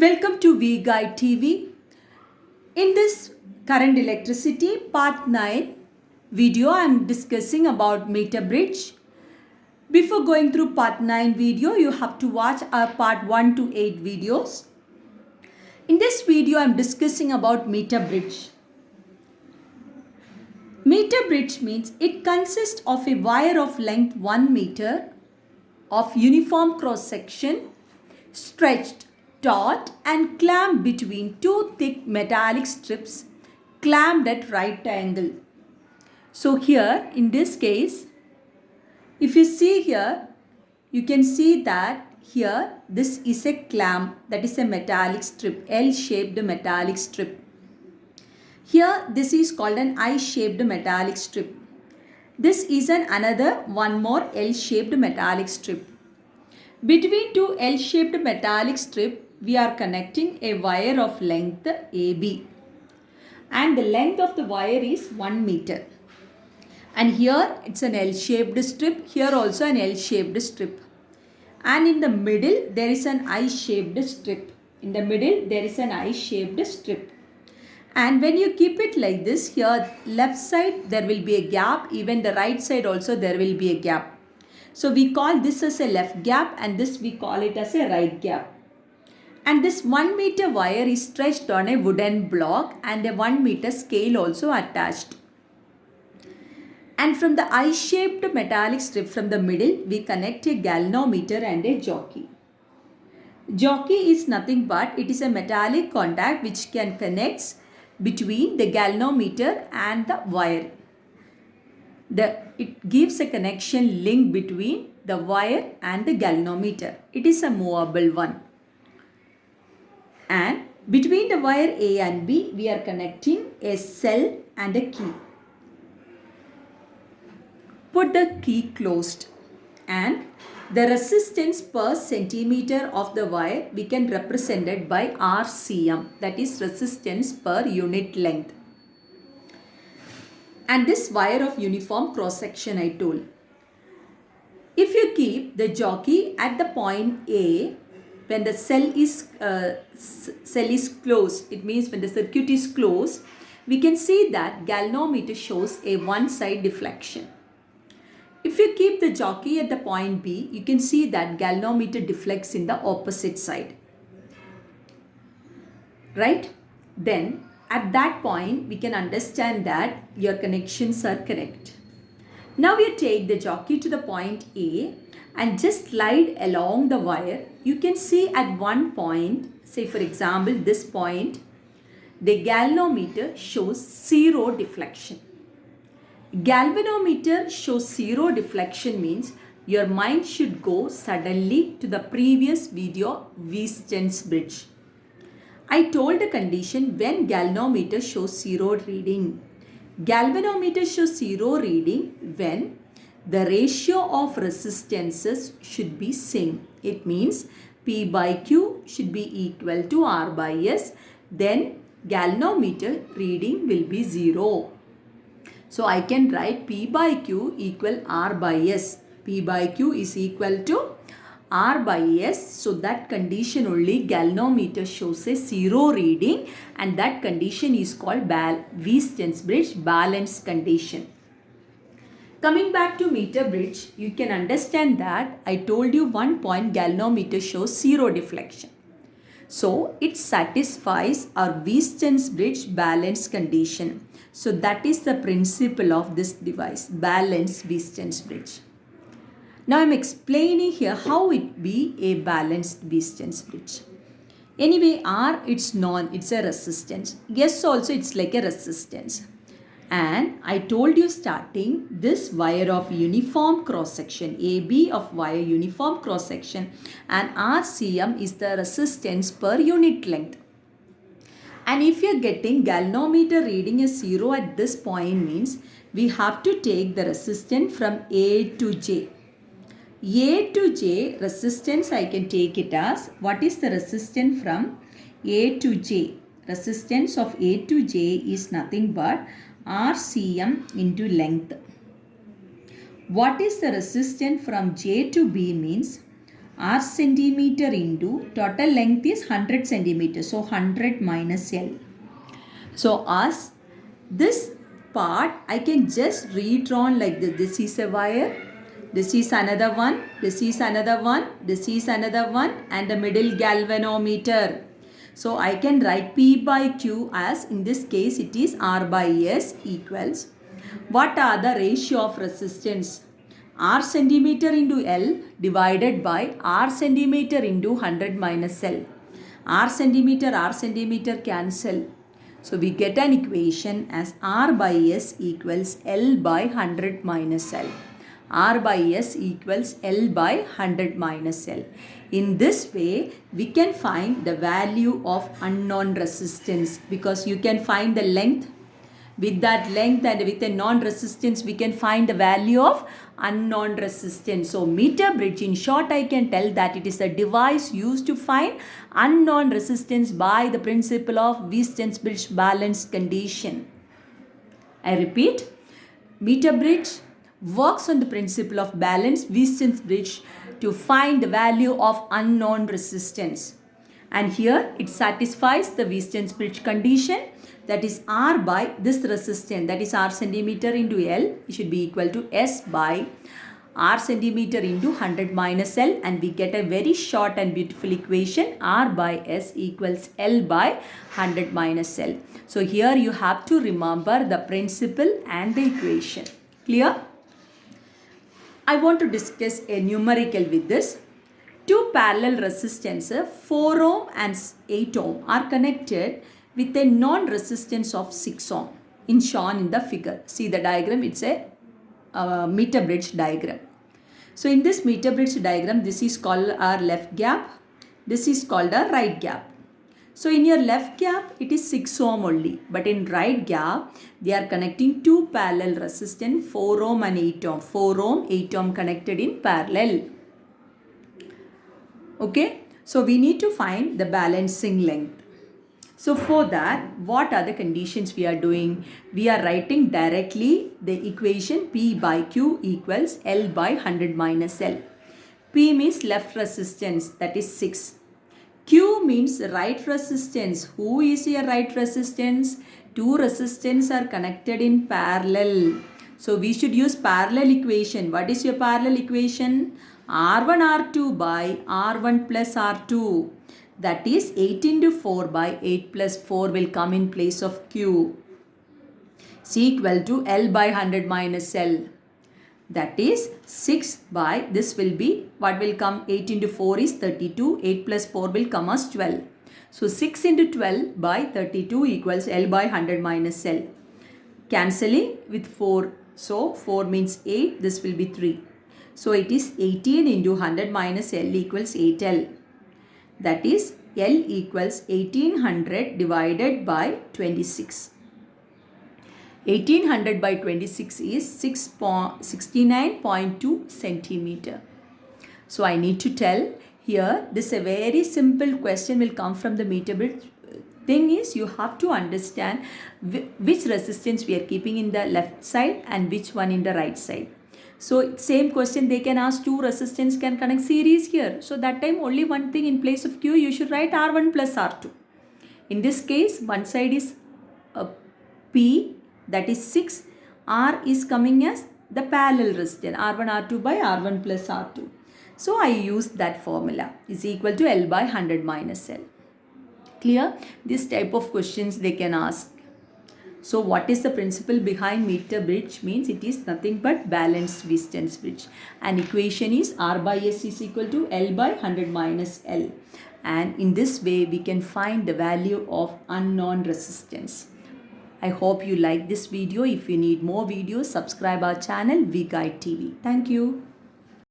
Welcome to V-Guide TV. In this current electricity part 9 video, I am discussing about meter bridge. Before going through part 9 video, you have to watch our part 1 to 8 videos. In this video, I am discussing about meter bridge. Meter bridge means it consists of a wire of length 1 meter of uniform cross section stretched taut and clamped between two thick metallic strips clamped at right angle. So here in this case, if you see here, you can see that here this is a clamp, that is a metallic strip, L-shaped metallic strip. Here this is called an I-shaped metallic strip. This is another one more L-shaped metallic strip. Between two L-shaped metallic strip, we are connecting a wire of length AB. And the length of the wire is 1 meter. And here it's an L-shaped strip. Here also an L-shaped strip. And in the middle, there is an I-shaped strip. In the middle, there is an I-shaped strip. And when you keep it like this, here left side, there will be a gap. Even the right side also, there will be a gap. So we call this as a left gap and this we call it as a right gap. And this 1 meter wire is stretched on a wooden block and a 1 meter scale also attached. And from the I-shaped metallic strip from the middle, we connect a galvanometer and a jockey. Jockey is nothing but it is a metallic contact which can connect between the galvanometer and the wire. It gives a connection link between the wire and the galvanometer. It is a movable one. And between the wire A and B, we are connecting a cell and a key. Put the key closed and the resistance per centimeter of the wire we can represent it by RCM, that is resistance per unit length. And this wire of uniform cross section I told. If you keep the jockey at the point A, when the cell is closed, it means when the circuit is closed, we can see that galvanometer shows a one side deflection. If you keep the jockey at the point B, you can see that galvanometer deflects in the opposite side. Right? Then at that point, we can understand that your connections are correct. Now you take the jockey to the point A and just slide along the wire. You can see at one point, say for example this point, the galvanometer shows zero deflection. Galvanometer shows zero deflection means your mind should go suddenly to the previous video Weissen's bridge. I told the condition when galvanometer shows zero reading. Galvanometer shows zero reading when the ratio of resistances should be same. It means P by Q should be equal to R by S. Then galvanometer reading will be 0. So I can write P by Q equal R by S. P by Q is equal to R by S. So that condition only galvanometer shows a zero reading and that condition is called Weissen's bridge balance condition. Coming back to meter bridge, you can understand that I told you one point galvanometer shows zero deflection. So it satisfies our Weissen's bridge balance condition. So that is the principle of this device, balanced Weissen's bridge. Now I am explaining here how it be a balanced Weissen's bridge. Anyway, R it's a resistance. S also it's like a resistance. And I told you starting this wire of uniform cross section, AB of wire uniform cross section and RCM is the resistance per unit length. And if you are getting galvanometer reading is 0 at this point means we have to take the resistance from A to J. A to J resistance I can take it as what is the resistance from A to J? Resistance of A to J is nothing but RCM into length. What is the resistance from J to B means R centimeter into total length is 100 centimeters. So 100 minus L. So as this part I can just redrawn like this. This is a wire. This is another one. This is another one. This is another one. And the middle galvanometer. So I can write P by Q as in this case it is R by S equals. What are the ratio of resistance? R centimeter into L divided by R centimeter into 100 minus L. R centimeter cancel. So we get an equation as R by S equals L by 100 minus L. R by S equals L by 100 minus L. In this way, we can find the value of unknown resistance because you can find the length. With that length and with a non-resistance, we can find the value of unknown resistance. So meter bridge, in short, I can tell that it is a device used to find unknown resistance by the principle of Weissen's balance condition. I repeat, meter bridge works on the principle of balance Weissen's bridge to find the value of unknown resistance. And here it satisfies the Weissen's bridge condition, that is R by this resistance, that is R centimeter into L, it should be equal to S by R centimeter into 100 minus L, and we get a very short and beautiful equation, R by S equals L by 100 minus L. So here you have to remember the principle and the equation. Clear? I want to discuss a numerical with this. Two parallel resistances 4 ohm and 8 ohm are connected with a non-resistance of 6 ohm shown in the figure. See the diagram, it's a meter bridge diagram. So in this meter bridge diagram, this is called our left gap, this is called a right gap. So in your left gap, it is 6 ohm only, but in right gap, they are connecting two parallel resistance 4 ohm and 8 ohm. 4 ohm, 8 ohm connected in parallel. Okay, so we need to find the balancing length. So for that, what are the conditions we are doing? We are writing directly the equation P by Q equals L by 100 minus L. P means left resistance, that is 6. Q means right resistance. Who is your right resistance? Two resistance are connected in parallel. So we should use parallel equation. What is your parallel equation? R1 R2 by R1 plus R2. That is 8 into 4 by 8 plus 4 will come in place of Q. C equal to L by 100 minus L. That is 6 by, this will be, what will come, 8 into 4 is 32, 8 plus 4 will come as 12. So 6 into 12 by 32 equals L by 100 minus L. Cancelling with 4. So 4 means 8, this will be 3. So it is 18 into 100 minus L equals 8L. That is L equals 1800 divided by 26. 1800 by 26 is 69.2 centimeter. So I need to tell here, this is a very simple question will come from the meter bridge. Thing is, you have to understand which resistance we are keeping in the left side and which one in the right side. So same question they can ask, two resistance can connect series here. So that time only one thing in place of Q you should write R1 plus R2. In this case one side is P, that is 6. R is coming as the parallel resistance R1 R2 by R1 plus R2. So I use that formula is equal to L by 100 minus L. Clear? This type of questions they can ask. So what is the principle behind meter bridge? Means it is nothing but balanced Weissen's bridge. And equation is R by S is equal to L by 100 minus L. And in this way we can find the value of unknown resistance. I hope you like this video. If you need more videos, subscribe our channel V Guide TV. Thank you.